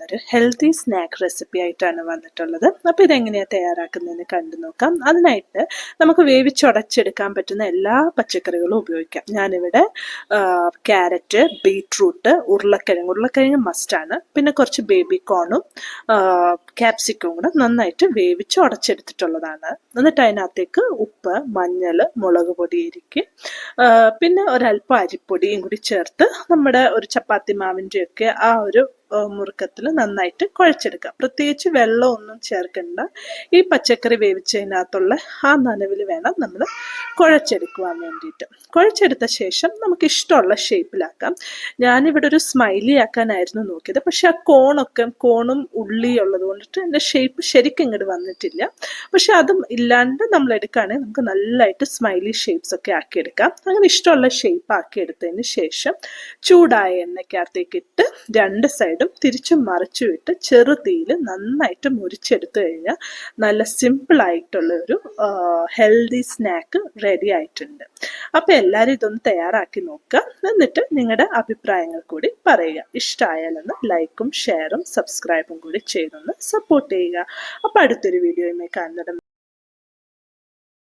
ഇന്നൊരു healthy snack recipe ആയിട്ടാണ് വന്നിട്ടുള്ളത്. അപ്പോൾ ഇതെങ്ങനെയാണ് തയ്യാറാക്കുന്നതെന്ന് കണ്ടു നോക്കാം. അതിനായിട്ട് നമുക്ക് വേവിച്ചുടച്ചെടുക്കാൻ പറ്റുന്ന എല്ലാ പച്ചക്കറികളും ഉപയോഗിക്കാം. ഞാനിവിടെ ക്യാരറ്റ്, ബീട്രൂട്ട്, ഉരുളക്കിഴങ്ങ് മസ്റ്റാണ്, പിന്നെ കുറച്ച് ബേബി കോണും ക്യാപ്സിക്കും കൂടെ നന്നായിട്ട് വേവിച്ച് ഉടച്ചെടുത്തിട്ടുള്ളതാണ്. എന്നിട്ട് അതിനകത്തേക്ക് ഉപ്പ്, മഞ്ഞൾ, മുളക് പൊടി, പിന്നെ ഒരല്പം അരിപ്പൊടിയും കൂടി ചേർത്ത് നമ്മുടെ ഒരു ചപ്പാത്തി മാവിൻ്റെയൊക്കെ ആ ഒരു മുറുക്കത്തിൽ നന്നായിട്ട് കുഴച്ചെടുക്കാം. പ്രത്യേകിച്ച് വെള്ളമൊന്നും ചേർക്കണ്ട. ഈ പച്ചക്കറി വേവിച്ചതിനകത്തുള്ള ആ നനവിൽ വേണം നമ്മൾ കുഴച്ചെടുക്കുവാൻ വേണ്ടിയിട്ട്. കുഴച്ചെടുത്ത ശേഷം നമുക്ക് ഇഷ്ടമുള്ള ഷേപ്പിലാക്കാം. ഞാനിവിടെ ഒരു സ്മൈലി ആക്കാനായിരുന്നു നോക്കിയത്, പക്ഷെ ആ കോണും ഉള്ളി ഉള്ളത് കൊണ്ടിട്ട് എൻ്റെ ഷേപ്പ് ശരിക്കും ഇങ്ങോട്ട് വന്നിട്ടില്ല. പക്ഷെ അതും ഇല്ലാണ്ട് നമ്മൾ എടുക്കുകയാണെങ്കിൽ നമുക്ക് നല്ലതായിട്ട് സ്മൈലി ഷേപ്സ് ഒക്കെ ആക്കിയെടുക്കാം. അങ്ങനെ ഇഷ്ടമുള്ള ഷേപ്പ് ആക്കിയെടുത്തതിന് ശേഷം ചൂടായ എണ്ണയ്ക്കകത്തേക്ക് ഇട്ട് രണ്ട് സൈഡും തിരിച്ചും മറിച്ചും ഇട്ട് ചെറുതീയിൽ നന്നായിട്ട് മുരിച്ചെടുത്തു കഴിഞ്ഞാൽ നല്ല സിമ്പിൾ ആയിട്ടുള്ള ഒരു ഹെൽത്തി സ്നാക്ക് റെഡി ആയിട്ടുണ്ട്. അപ്പോൾ എല്ലാവരും ഇതൊന്ന് തയ്യാറാക്കി നോക്കുക. എന്നിട്ട് നിങ്ങളുടെ അഭിപ്രായങ്ങൾ കൂടി പറയുക. ഇഷ്ടമായാലൊന്ന് ലൈക്കും ഷെയറും സബ്സ്ക്രൈബും കൂടി ചെയ്തൊന്ന് സപ്പോർട്ട് ചെയ്യുക. അപ്പോൾ അടുത്തൊരു വീഡിയോയുമായി കാണുന്നത്